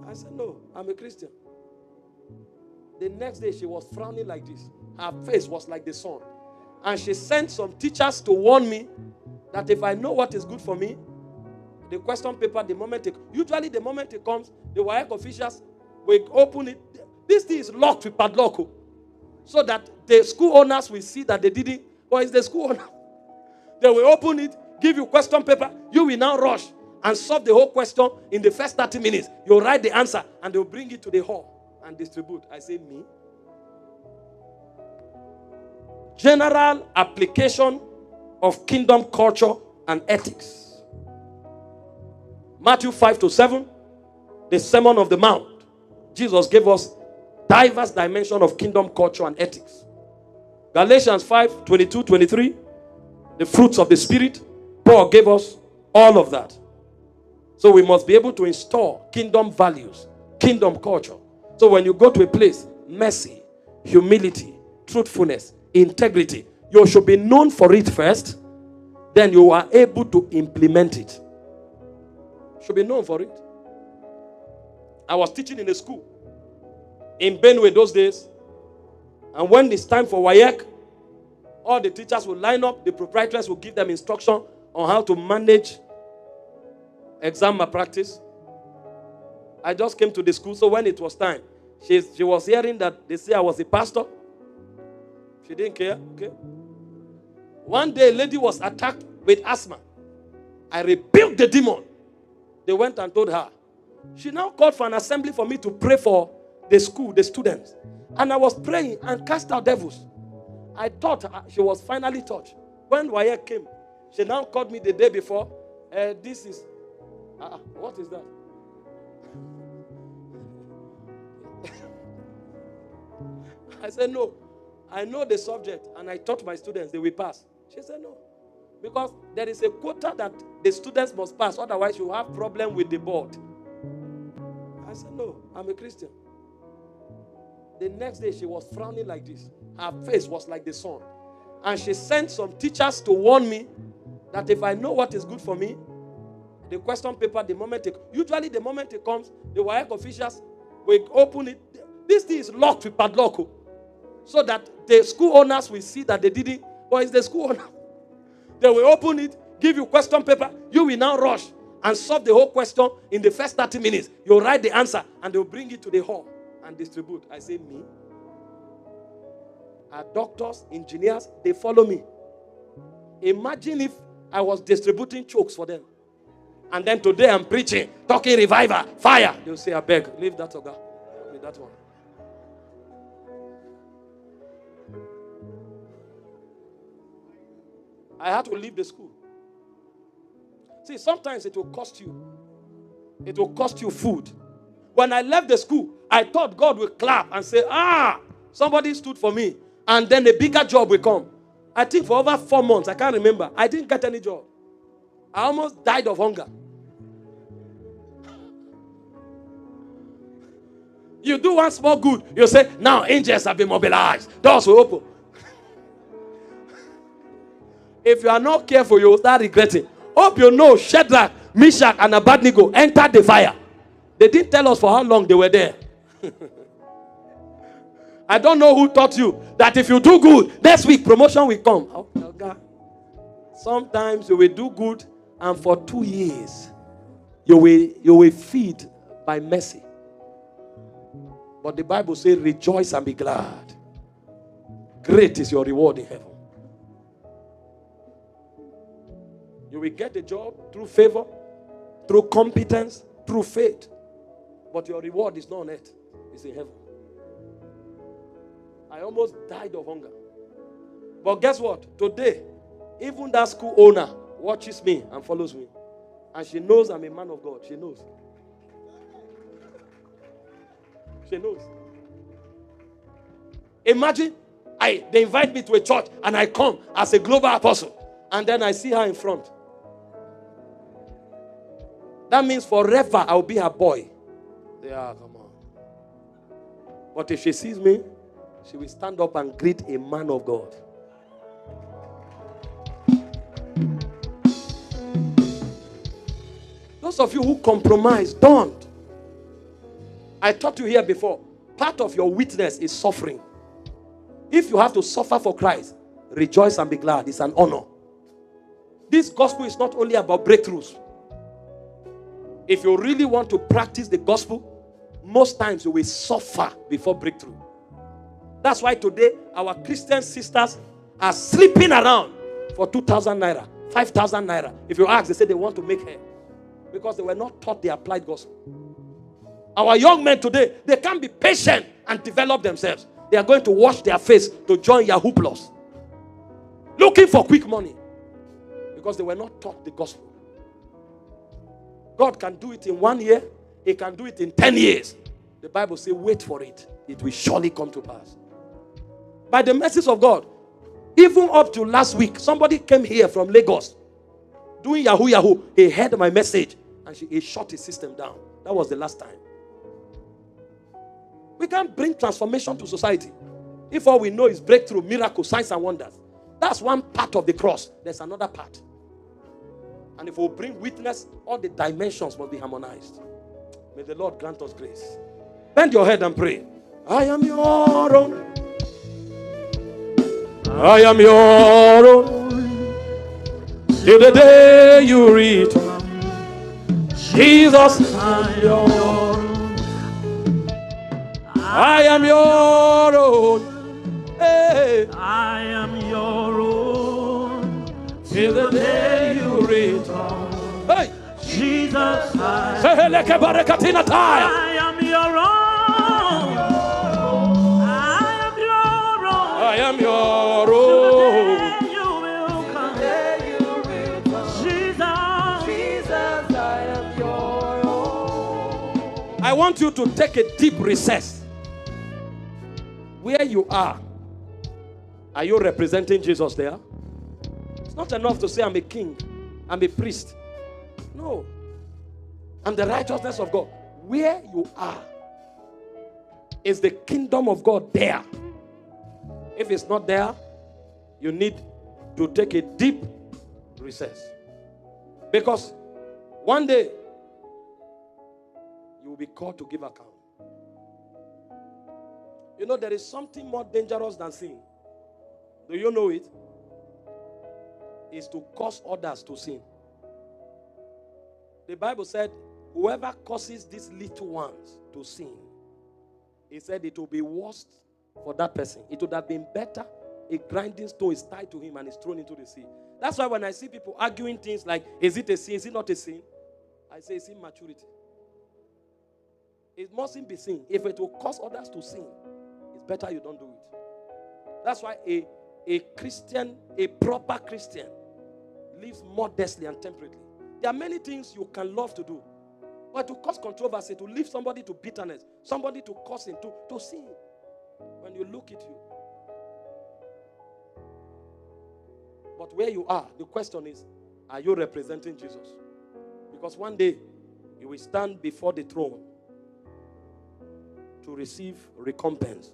I said, no, I'm a Christian. The next day, she was frowning like this. Her face was like the sun. And she sent some teachers to warn me that if I know what is good for me, the question paper, usually the moment it comes, the WAEC officials will open it. This thing is locked with padlock, so that the school owners will see that they didn't, or it's the school owner. They will open it, give you question paper. You will now rush and solve the whole question in the first 30 minutes. You'll write the answer and they'll bring it to the hall and distribute. I say, me? General application of kingdom culture and ethics. Matthew 5-7, the Sermon of the Mount. Jesus gave us diverse dimensions of kingdom culture and ethics. Galatians 5:22-23, the fruits of the Spirit. Paul gave us all of that. So we must be able to install kingdom values, kingdom culture. So when you go to a place, mercy, humility, truthfulness, integrity, you should be known for it first. Then you are able to implement it. Should be known for it. I was teaching in a school in Benue those days. And when it's time for WAEC, all the teachers will line up. The proprietors will give them instruction on how to manage exam malpractice. I just came to the school, so when it was time, she was hearing that they say I was a pastor. She didn't care. Okay. One day, a lady was attacked with asthma. I rebuked the demon. They went and told her. She now called for an assembly for me to pray for the school, the students. And I was praying and cast out devils. I thought she was finally touched. When WAEC came, she now called me the day before. What is that? I said, no. I know the subject and I taught my students they will pass. She said, no. Because there is a quota that the students must pass. Otherwise, you have problem with the board. I said, no, I'm a Christian. The next day, she was frowning like this. Her face was like the sun. And she sent some teachers to warn me that if I know what is good for me, the question paper, usually the moment it comes, the WAEC officials will open it. This thing is locked with padlock, so that the school owners will see that they didn't, or it's the school owner. They will open it, give you question paper. You will now rush and solve the whole question in the first 30 minutes. You'll write the answer and they'll bring it to the hall and distribute. I say, me? Our doctors, engineers, they follow me. Imagine if I was distributing chokes for them. And then today I'm preaching, talking revival, fire. They'll say, I beg, leave that to God. Leave that one. I had to leave the school. See, sometimes it will cost you. It will cost you food. When I left the school, I thought God would clap and say, somebody stood for me. And then a bigger job will come. I think for over 4 months, I can't remember, I didn't get any job. I almost died of hunger. You do one small good, you say, now angels have been mobilized. Doors will open. If you are not careful, you will start regretting. Hope you know Shadrach, Meshach, and Abednego entered the fire. They didn't tell us for how long they were there. I don't know who taught you that if you do good, next week promotion will come. Oh, God. Sometimes you will do good, and for 2 years, you will feed by mercy. But the Bible says, rejoice and be glad. Great is your reward in heaven. You will get a job through favor, through competence, through faith. But your reward is not on earth. It's in heaven. I almost died of hunger. But guess what? Today, even that school owner watches me and follows me. And she knows I'm a man of God. She knows. She knows. Imagine, they invite me to a church and I come as a global apostle. And then I see her in front. That means forever I'll be her boy. Yeah, come on. But if she sees me, she will stand up and greet a man of God. Those of you who compromise, don't. I taught you here before. Part of your witness is suffering. If you have to suffer for Christ, rejoice and be glad. It's an honor. This gospel is not only about breakthroughs. If you really want to practice the gospel, most times you will suffer before breakthrough. That's why today our Christian sisters are sleeping around for 2,000 naira, 5,000 naira. If you ask, they say they want to make hair because they were not taught the applied gospel. Our young men today, they can't be patient and develop themselves. They are going to wash their face to join Yahoo Plus, looking for quick money because they were not taught the gospel. God can do it in 1 year. He can do it in 10 years. The Bible says, wait for it. It will surely come to pass. By the mercies of God, even up to last week, somebody came here from Lagos doing Yahoo. He heard my message and he shut his system down. That was the last time. We can't bring transformation to society if all we know is breakthrough, miracles, signs and wonders. That's one part of the cross. There's another part. And if we bring witness, all the dimensions must be harmonized. May the Lord grant us grace. Bend your head and pray. I am your own. I am your own. Till the day you return. Jesus, I am your own. I am your own. Hey. I am your own. Till the day you return. Hey. Jesus, I am your own. I am your own. I am your own. You will come. Jesus, I am your own. I want you to take a deep recess. Where you are you representing Jesus there? It's not enough to say I'm a king, I'm a priest. No. I'm the righteousness of God. Where you are, is the kingdom of God there? If it's not there, you need to take a deep recess. Because one day, you will be called to give account. You know, there is something more dangerous than sin. Do you know it? It's to cause others to sin. The Bible said, whoever causes these little ones to sin, he said it will be worse for that person. It would have been better a grinding stone is tied to him and is thrown into the sea. That's why when I see people arguing things like, is it a sin, is it not a sin? I say it's immaturity. It mustn't be sin. If it will cause others to sin, it's better you don't do it. That's why a Christian, a proper Christian, lives modestly and temperately. There are many things you can love to do, but to cause controversy, to leave somebody to bitterness, somebody to cursing, to sin. When you look at you. But where you are, the question is, are you representing Jesus? Because one day, you will stand before the throne to receive recompense